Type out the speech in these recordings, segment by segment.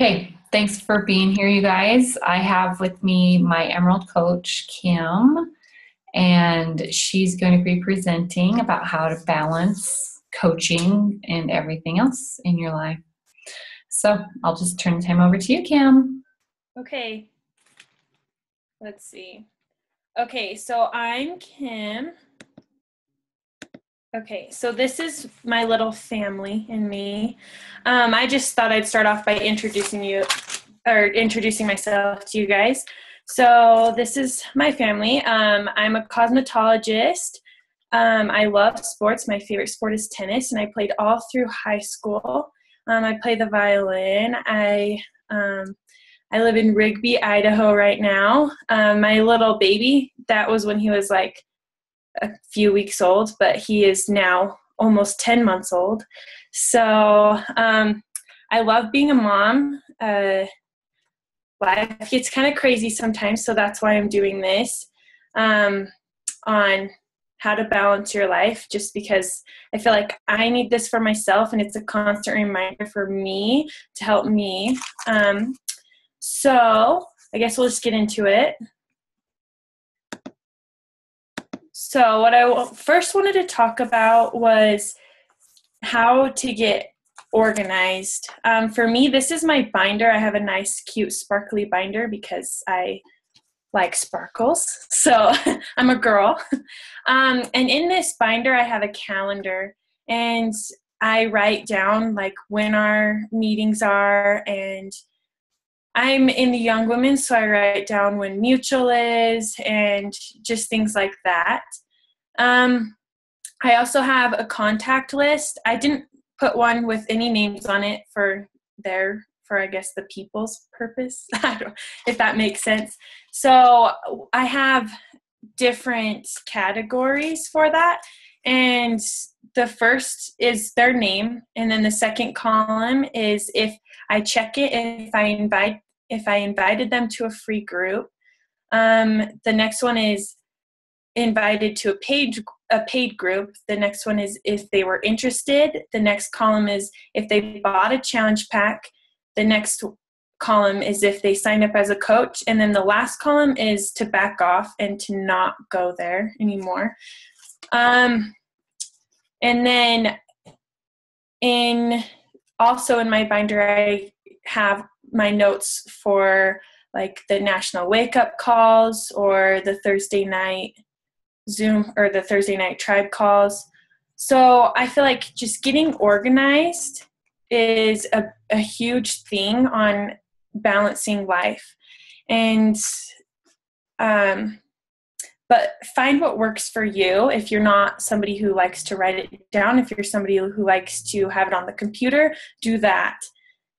Okay, thanks for being here, you guys. I have with me my Emerald coach, Kim, and she's going to be presenting about how to balance coaching and everything else in your life. So I'll just turn the time over to you, Kim. Okay, let's see. Okay, so I'm Kim. Okay, so this is my little family and me. I just thought I'd start off by introducing myself to you guys. So this is my family. I'm a cosmetologist. I love sports. My favorite sport is tennis, and I played all through high school. I play the violin. I live in Rigby, Idaho right now. My little baby, that was when he was like a few weeks old, but he is now almost 10 months old. So I love being a mom. Life gets kind of crazy sometimes, so that's why I'm doing this on how to balance your life, just because I feel like I need this for myself, and it's a constant reminder for me to help me. So I guess we'll just get into it. So what I first wanted to talk about was how to get organized. For me, this is my binder. I have a nice, cute, sparkly binder because I like sparkles. So I'm a girl. And in this binder, I have a calendar, and I write down like when our meetings are, and I'm in the young women, so I write down when mutual is and just things like that. I also have a contact list. I didn't put one with any names on it for I guess the people's purpose. I don't, if that makes sense. So I have different categories for that. And the first is their name. And then the second column is if I check it, if I invited them to a free group. The next one is invited to a paid group. The next one is if they were interested. The next column is if they bought a challenge pack. The next column is if they signed up as a coach. And then the last column is to back off and to not go there anymore. And then also in my binder, I have my notes for like the national wake up calls or the Thursday night Zoom or the Thursday night tribe calls. So I feel like just getting organized is a huge thing on balancing life. And but find what works for you. If you're not somebody who likes to write it down, if you're somebody who likes to have it on the computer, do that.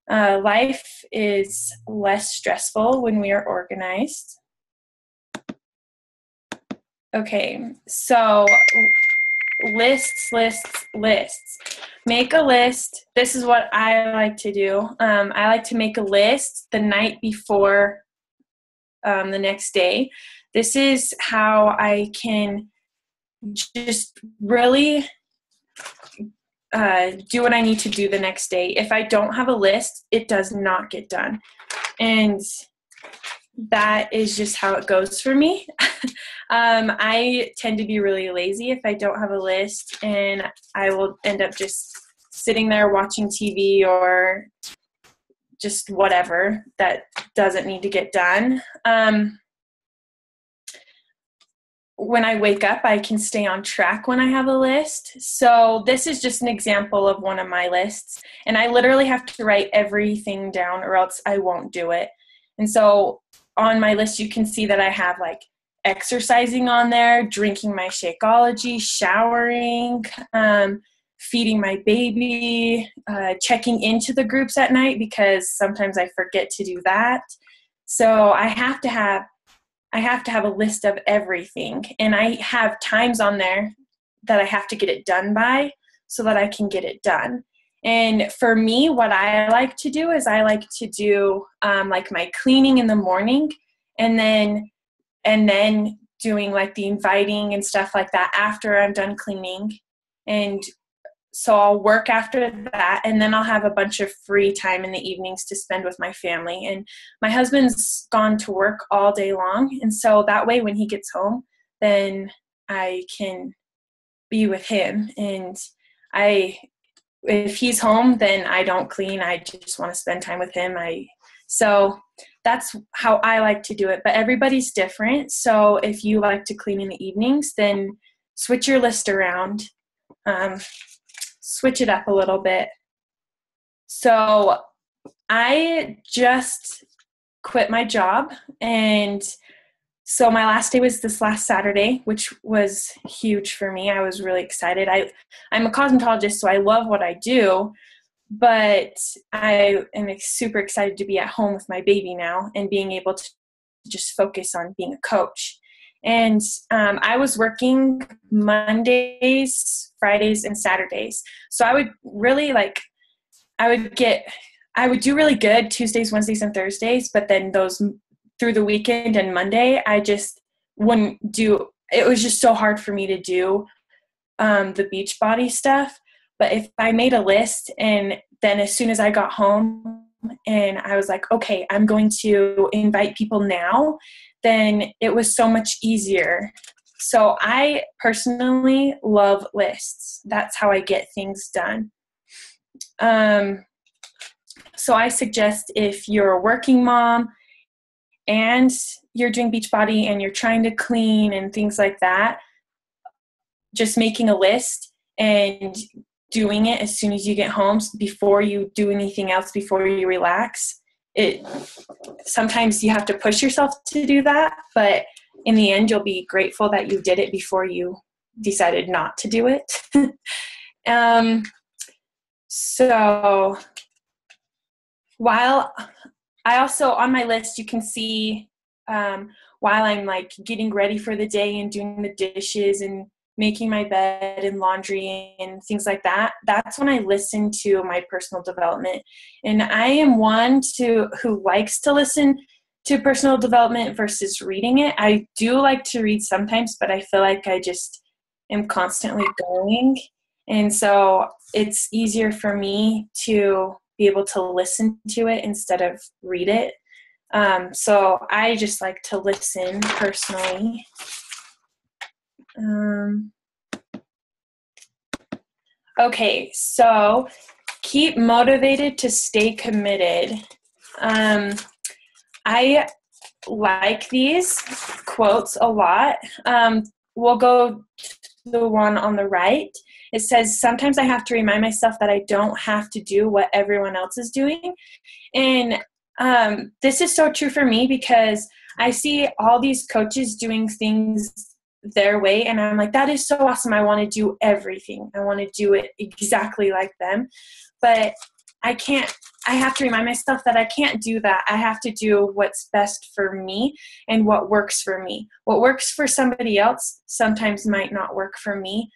Life is less stressful when we are organized. Okay, so lists. Make a list. This is what I like to do. I like to make a list the night before the next day. This is how I can just really do what I need to do the next day. If I don't have a list, it does not get done. And that is just how it goes for me. I tend to be really lazy if I don't have a list, and I will end up just sitting there watching TV or just whatever that doesn't need to get done. When I wake up, I can stay on track when I have a list. So this is just an example of one of my lists, and I literally have to write everything down or else I won't do it. And so on my list, you can see that I have like exercising on there, drinking my Shakeology, showering, feeding my baby, checking into the groups at night because sometimes I forget to do that. So I have to have a list of everything, and I have times on there that I have to get it done by so that I can get it done. And for me, what I like to do is I like to do like my cleaning in the morning, and then doing like the inviting and stuff like that after I'm done cleaning. And so I'll work after that, and then I'll have a bunch of free time in the evenings to spend with my family. And my husband's gone to work all day long, and so that way when he gets home, then I can be with him. And if he's home, then I don't clean. I just want to spend time with him. So that's how I like to do it. But everybody's different. So if you like to clean in the evenings, then switch your list around. Switch it up a little bit. So I just quit my job, and so my last day was this last Saturday, which was huge for me. I was really excited. I'm a cosmetologist, so I love what I do, but I am super excited to be at home with my baby now and being able to just focus on being a coach. And I was working Mondays, Fridays, and Saturdays. So I would really I would do really good Tuesdays, Wednesdays, and Thursdays, but then those through the weekend and Monday, I just wouldn't do. It was just so hard for me to do the Beachbody stuff. But if I made a list, and then as soon as I got home and I was like, okay, I'm going to invite people now, then it was so much easier. So I personally love lists. That's how I get things done. So I suggest if you're a working mom and you're doing Beachbody and you're trying to clean and things like that, just making a list and doing it as soon as you get home before you do anything else, before you relax. Sometimes you have to push yourself to do that, but in the end, you'll be grateful that you did it before you decided not to do it. So while I also, on my list, you can see while I'm getting ready for the day and doing the dishes and making my bed and laundry and things like that, that's when I listen to my personal development. And I am one who likes to listen to personal development versus reading it. I do like to read sometimes, but I feel like I just am constantly going. And so it's easier for me to be able to listen to it instead of read it. So I just like to listen personally. Okay, so keep motivated to stay committed. I like these quotes a lot. We'll go to the one on the right. It says, sometimes I have to remind myself that I don't have to do what everyone else is doing. And this is so true for me because I see all these coaches doing things their way, and I'm like, that is so awesome. I want to do everything. I want to do it exactly like them. But I have to remind myself that I can't do that. I have to do what's best for me and what works for me. What works for somebody else sometimes might not work for me.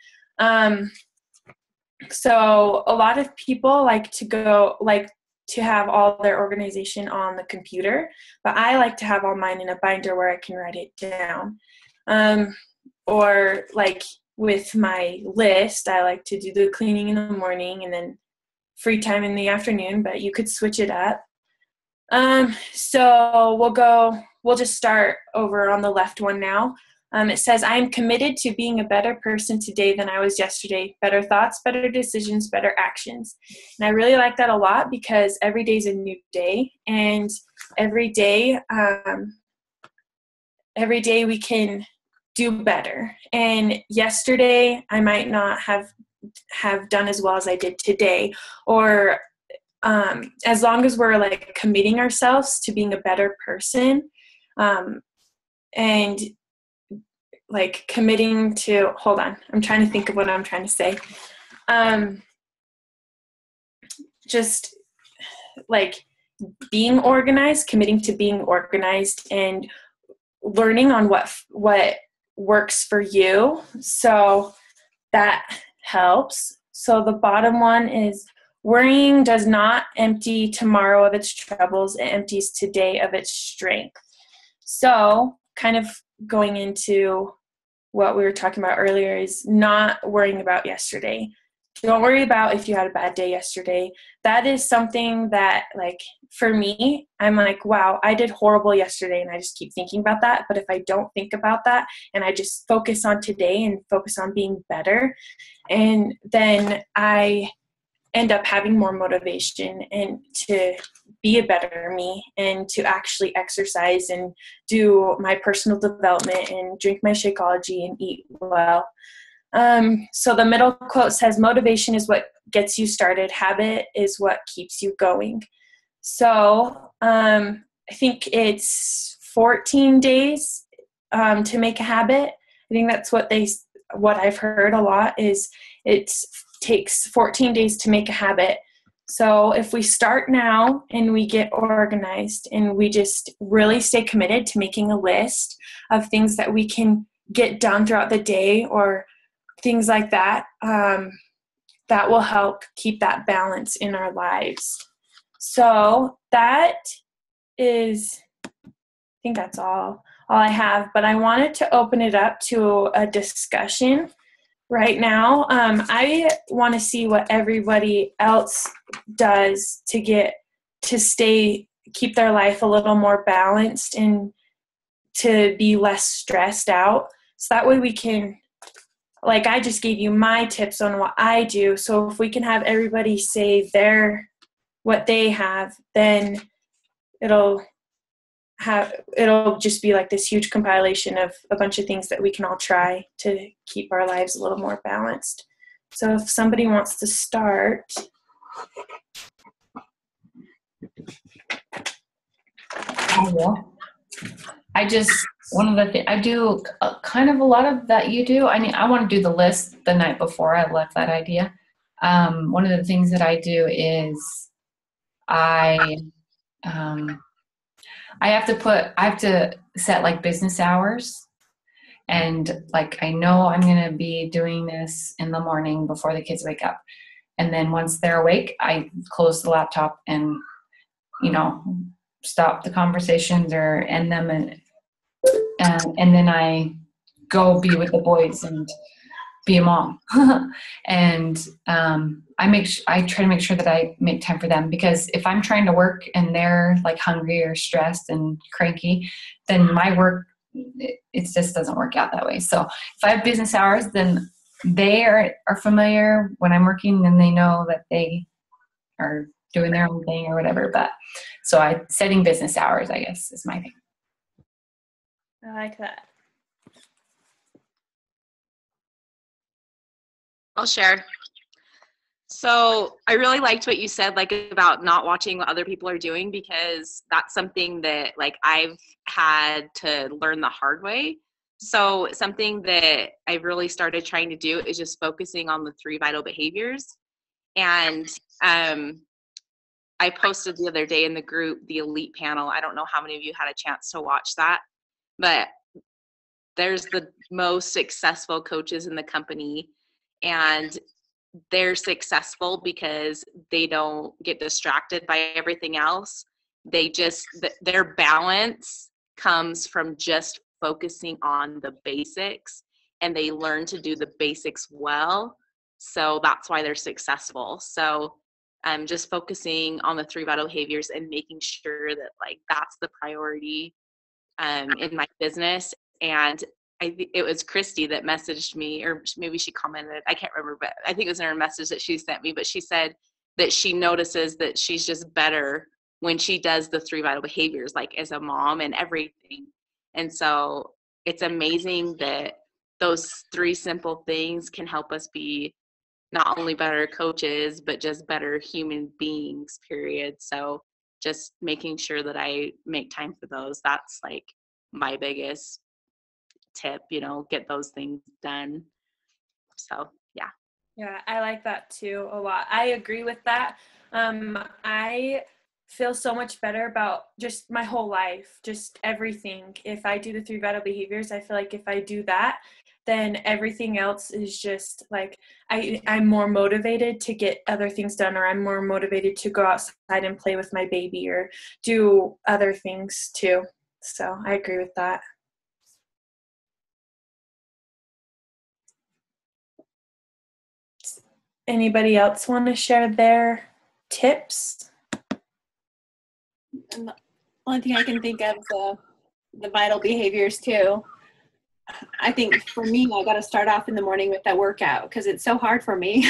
So a lot of people like to have all their organization on the computer, but I like to have all mine in a binder where I can write it down. Or with my list, I like to do the cleaning in the morning and then free time in the afternoon, but you could switch it up. So we'll just start over on the left one now. It says, I am committed to being a better person today than I was yesterday. Better thoughts, better decisions, better actions. And I really like that a lot because every day is a new day, and every day we can do better. And yesterday I might not have done as well as I did today, or as long as we're committing ourselves to being a better person, and committing to, hold on, I'm trying to think of what I'm trying to say. Just being organized, committing to being organized, and learning on what works for you. So that helps. So the bottom one is, worrying does not empty tomorrow of its troubles. It empties today of its strength. So kind of going into what we were talking about earlier is not worrying about yesterday. don't worry about if you had a bad day yesterday. That is something that, like, for me, I'm like, wow, I did horrible yesterday, and I just keep thinking about that. But if I don't think about that and I just focus on today and focus on being better, and then I end up having more motivation and to be a better me and to actually exercise and do my personal development and drink my Shakeology and eat well. So the middle quote says, motivation is what gets you started. Habit is what keeps you going. So I think it's 14 days to make a habit. I think that's what I've heard a lot is it takes 14 days to make a habit. So if we start now and we get organized and we just really stay committed to making a list of things that we can get done throughout the day or things like that, that will help keep that balance in our lives. So that is, I think that's all I have, but I wanted to open it up to a discussion right now. I want to see what everybody else does to keep their life a little more balanced and to be less stressed out. So that way we can, like, I just gave you my tips on what I do. So if we can have everybody say what they have, then it'll just be like this huge compilation of a bunch of things that we can all try to keep our lives a little more balanced. So if somebody wants to start. I will. One of the things I do kind of a lot of that you do. I want to do the list the night before. I left that idea. One of the things that I do is I have to set like business hours, and like I know I'm going to be doing this in the morning before the kids wake up. And then once they're awake, I close the laptop and, stop the conversations or end them, and then I go be with the boys and be a mom. And I try to make sure that I make time for them, because if I'm trying to work and they're like hungry or stressed and cranky, then my work, it just doesn't work out that way. So if I have business hours, then they are familiar when I'm working, and they know that they are doing their own thing or whatever. But so setting business hours, I guess, is my thing. I like that. I'll share. So I really liked what you said, like about not watching what other people are doing, because that's something that like I've had to learn the hard way. So something that I've really started trying to do is just focusing on the 3 vital behaviors. And I posted the other day in the group, the elite panel. I don't know how many of you had a chance to watch that, but there's the most successful coaches in the company, and they're successful because they don't get distracted by everything else. Their balance comes from just focusing on the basics, and they learn to do the basics well. So that's why they're successful. So just focusing on the 3 vital behaviors and making sure that like that's the priority in my business. And it was Christy that messaged me, or maybe she commented, I can't remember, but I think it was in her message that she sent me, but she said that she notices that she's just better when she does the 3 vital behaviors, like as a mom and everything. And so it's amazing that those 3 simple things can help us be not only better coaches, but just better human beings, period. So just making sure that I make time for those, that's like my biggest tip, get those things done. So Yeah, I like that too a lot. I agree with that. I feel so much better about just my whole life, just everything. If I do the 3 vital behaviors, I feel like if I do that, then everything else is just like I'm more motivated to get other things done, or I'm more motivated to go outside and play with my baby or do other things too. So I agree with that. Anybody else want to share their tips? And the only thing I can think of is the vital behaviors too. I think for me, I got to start off in the morning with that workout because it's so hard for me.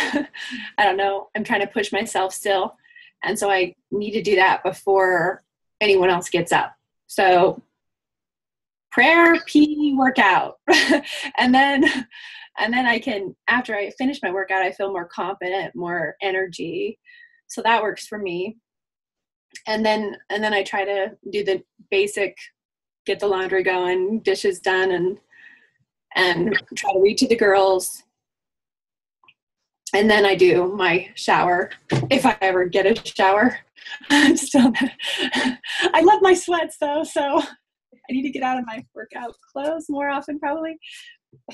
I don't know. I'm trying to push myself still. And so I need to do that before anyone else gets up. So prayer, pee, workout. and then I can, after I finish my workout, I feel more confident, more energy. So that works for me. And then I try to do the basic, get the laundry going, dishes done, and try to read to the girls. And then I do my shower, if I ever get a shower. I love my sweats though, so I need to get out of my workout clothes more often probably.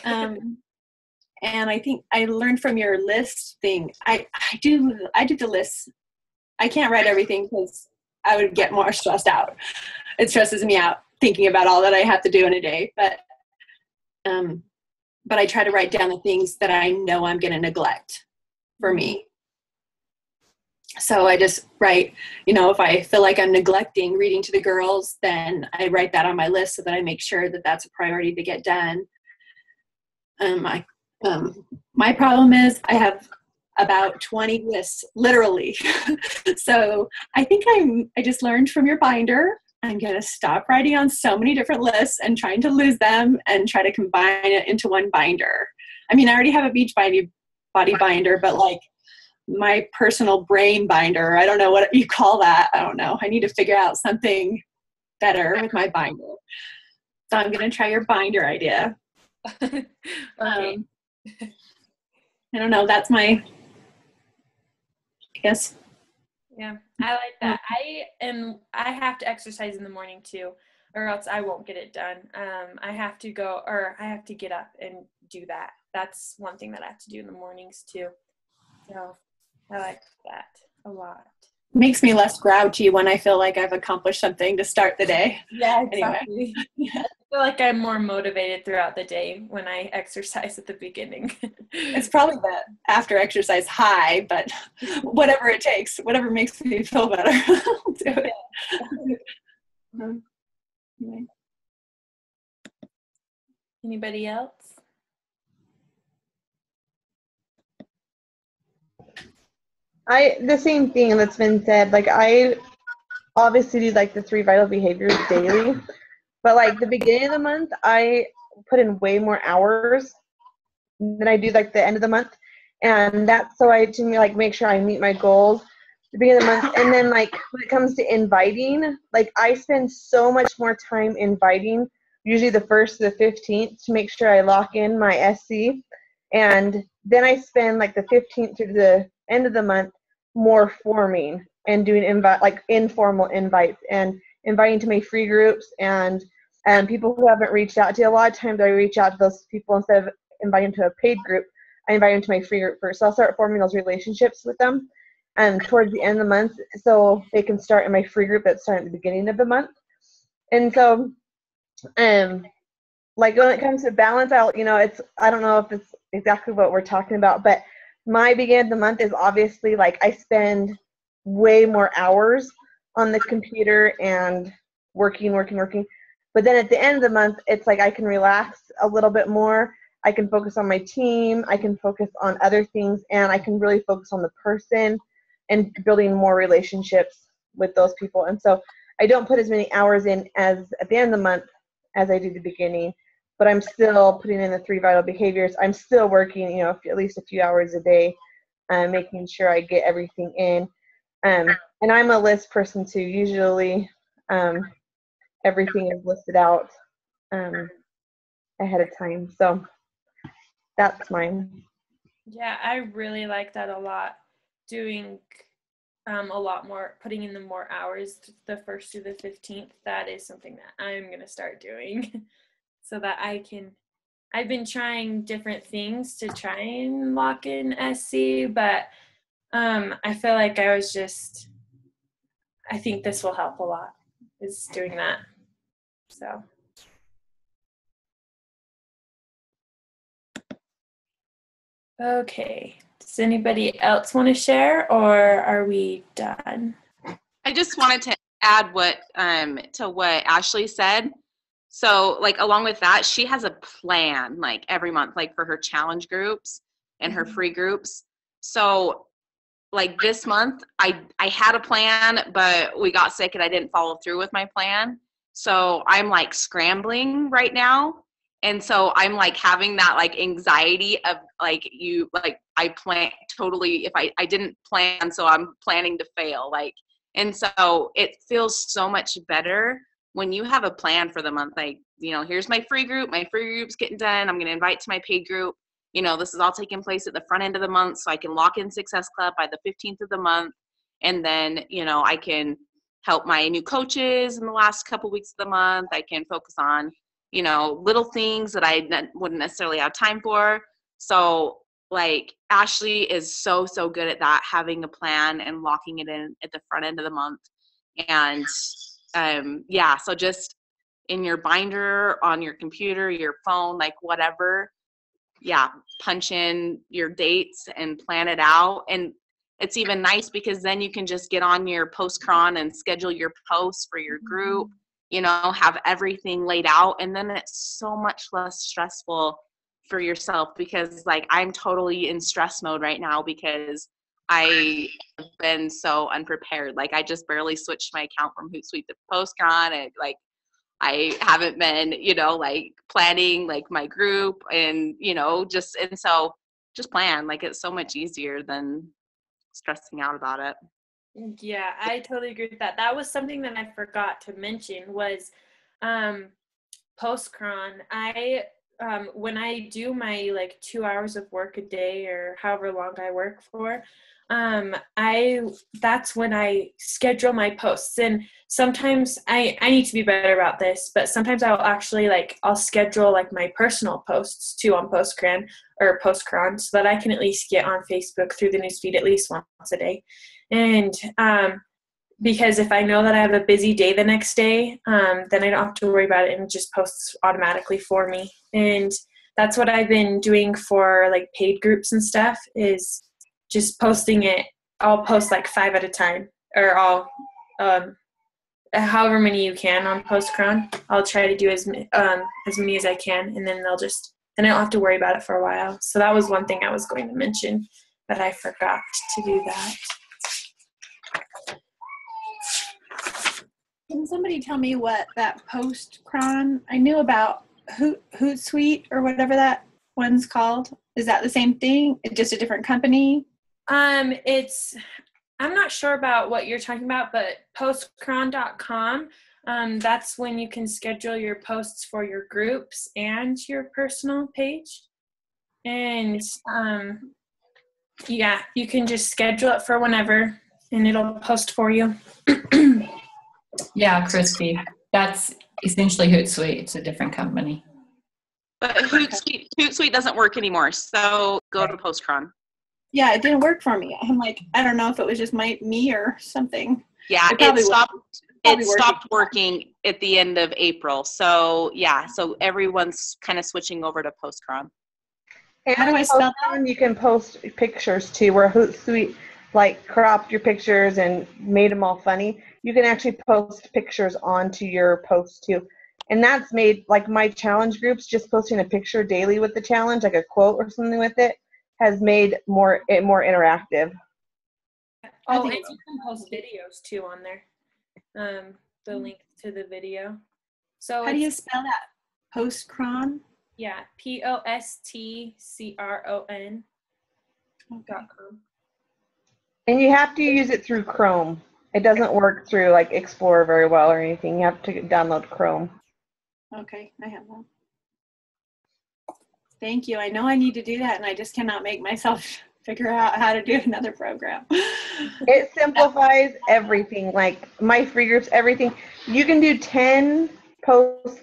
And I think I learned from your list thing. I do the lists. I can't write everything because I would get more stressed out. It stresses me out thinking about all that I have to do in a day. But I try to write down the things that I know I'm going to neglect for me. So I just write, if I feel like I'm neglecting reading to the girls, then I write that on my list so that I make sure that that's a priority to get done. My problem is I have about 20 lists, literally. So I think I just learned from your binder. I'm going to stop writing on so many different lists and trying to lose them and try to combine it into one binder. I mean, I already have a Beachbody binder, but like my personal brain binder, I don't know what you call that. I don't know. I need to figure out something better with my binder. So I'm going to try your binder idea. Okay. I don't know. That's my, I guess. Yeah, I like that. I have to exercise in the morning too, or else I won't get it done. I have to get up and do that. That's one thing that I have to do in the mornings too. So I like that a lot. Makes me less grouchy when I feel like I've accomplished something to start the day. Yeah, exactly. Anyway. I feel like I'm more motivated throughout the day when I exercise at the beginning. It's probably the after exercise high, but whatever it takes, whatever makes me feel better, I'll do it. Anyway. Anybody else? The same thing that's been said. Like I obviously do like the 3 vital behaviors daily, but like the beginning of the month, I put in way more hours than I do like the end of the month, and that's so I to like make sure I meet my goals at the beginning of the month. And then like when it comes to inviting, like I spend so much more time inviting, usually the 1st to the 15th, to make sure I lock in my SC, and then I spend like the 15th to the end of the month more forming and doing informal invites and inviting to my free groups and people who haven't reached out to. A lot of times I reach out to those people instead of inviting to a paid group. I invite them to my free group first. So I'll start forming those relationships with them towards the end of the month so they can start in my free group that's starting at the beginning of the month. And so like when it comes to balance out, I don't know if it's exactly what we're talking about, but my beginning of the month is obviously like I spend way more hours on the computer and working. But then at the end of the month, it's like I can relax a little bit more. I can focus on my team. I can focus on other things, and I can really focus on the person and building more relationships with those people. And so I don't put as many hours in as at the end of the month as I do the beginning. But I'm still putting in the 3 vital behaviors. I'm still working, at least a few hours a day, making sure I get everything in. And I'm a list person too. Usually everything is listed out ahead of time. So that's mine. Yeah, I really like that a lot. Doing a lot more, putting in the more hours, the 1st to the 15th. That is something that I'm going to start doing. So that I've been trying different things to try and lock in SC, but I feel like I think this will help a lot, is doing that. So. Okay, Does anybody else want to share, or are we done? I just wanted to add to what Ashley said. So like along with that, she has a plan like every month, like for her challenge groups and her free groups. So like this month, I had a plan, but we got sick and I didn't follow through with my plan. So I'm like scrambling right now. And so I'm like having that like anxiety of like I plan totally, if I didn't plan, so I'm planning to fail. Like, and so it feels so much better when you have a plan for the month. Like, you know, here's my free group's getting done. I'm going to invite to my paid group. You know, this is all taking place at the front end of the month, so I can lock in Success Club by the 15th of the month. And then, you know, I can help my new coaches in the last couple weeks of the month. I can focus on, you know, little things that I wouldn't necessarily have time for. So, like, Ashley is so good at that, having a plan and locking it in at the front end of the month. And, yeah, so just in your binder, on your computer, your phone, like whatever, yeah, punch in your dates and plan it out. And it's even nice because then you can just get on your PostCron and schedule your posts for your group, you know, have everything laid out. And then it's so much less stressful for yourself, because like I'm totally in stress mode right now because I have been so unprepared. Like I just barely switched my account from Hootsuite to PostCron, and like I haven't been, you know, like planning like my group and, you know, so just plan. Like it's so much easier than stressing out about it. Yeah, I totally agree with that. That was something that I forgot to mention was PostCron. When I do my like 2 hours of work a day or however long I work for, that's when I schedule my posts. And sometimes I need to be better about this, but sometimes I'll schedule like my personal posts too on PostCron so that I can at least get on Facebook through the newsfeed at least once a day. And because if I know that I have a busy day the next day, then I don't have to worry about it, and it just posts automatically for me. And that's what I've been doing for like paid groups and stuff, is just posting it. I'll post like 5 at a time, or I'll however many you can on PostCron. I'll try to do as many as I can, and then then I don't have to worry about it for a while. So that was one thing I was going to mention, but I forgot to do that. Can somebody tell me what that PostCron? I knew about Hootsuite or whatever that one's called. Is that the same thing? It's just a different company? I'm not sure about what you're talking about, but postcron.com, that's when you can schedule your posts for your groups and your personal page. And yeah, you can just schedule it for whenever and it'll post for you. Yeah, Christy, that's essentially Hootsuite. It's a different company. But Hootsuite doesn't work anymore, so go to PostCron. Yeah, it didn't work for me. I'm like, I don't know if it was just me or something. Yeah, it stopped working at the end of April. So yeah, so everyone's kind of switching over to PostCron. And how do I spell that? You can post pictures too, where Hootsuite like cropped your pictures and made them all funny. You can actually post pictures onto your post too. And that's made, like my challenge groups, just posting a picture daily with the challenge, like a quote or something with it, has made it more interactive. Oh, and you can post videos too on there. The link to the video. So how do you spell that? PostCron? Yeah, postcron.com. And you have to use it through Chrome. It doesn't work through like Explorer very well or anything. You have to download Chrome. Okay, I have that. Thank you. I know I need to do that, and I just cannot make myself figure out how to do another program. It simplifies everything, like my free groups, everything. You can do 10 posts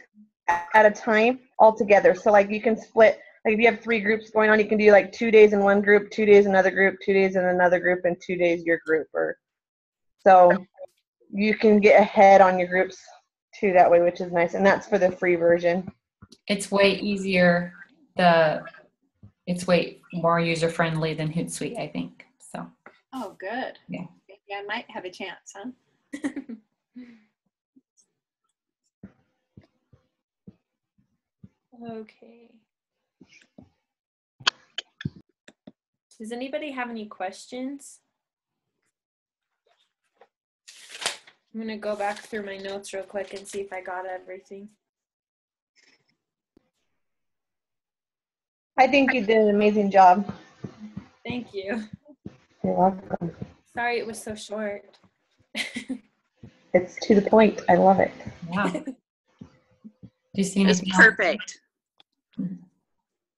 at a time altogether. So like you can split, like if you have 3 groups going on, you can do like 2 days in one group, 2 days another group, 2 days in another group, and 2 days your group. So you can get ahead on your groups too that way, which is nice. And that's for the free version. It's way easier. The It's way more user friendly than Hootsuite, I think. So. Oh, good. Yeah. Yeah, I might have a chance, huh? Okay. Does anybody have any questions? I'm going to go back through my notes real quick and see if I got everything. I think you did an amazing job. Thank you. You're welcome. Sorry it was so short. It's to the point. I love it. Yeah. Do you see It's anything else? perfect.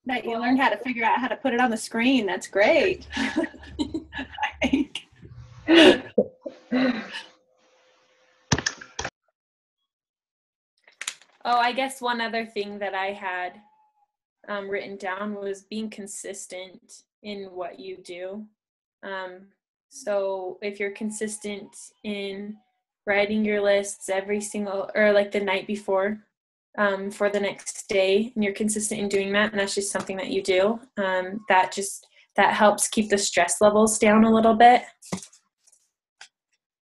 That you learned how to figure out how to put it on the screen. That's great. I think. Oh, I guess one other thing that I had written down was being consistent in what you do. So if you're consistent in writing your lists every single, or like the night before for the next day, and you're consistent in doing that, and that's just something that you do, that helps keep the stress levels down a little bit.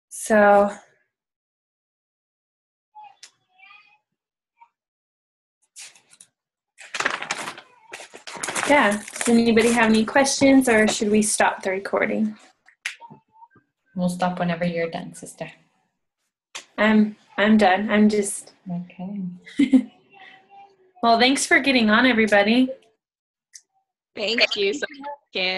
So yeah, does anybody have any questions, or should we stop the recording? We'll stop whenever you're done, sister. I'm done. I'm just Okay. well, thanks for getting on, everybody. Thank you so much, Kim.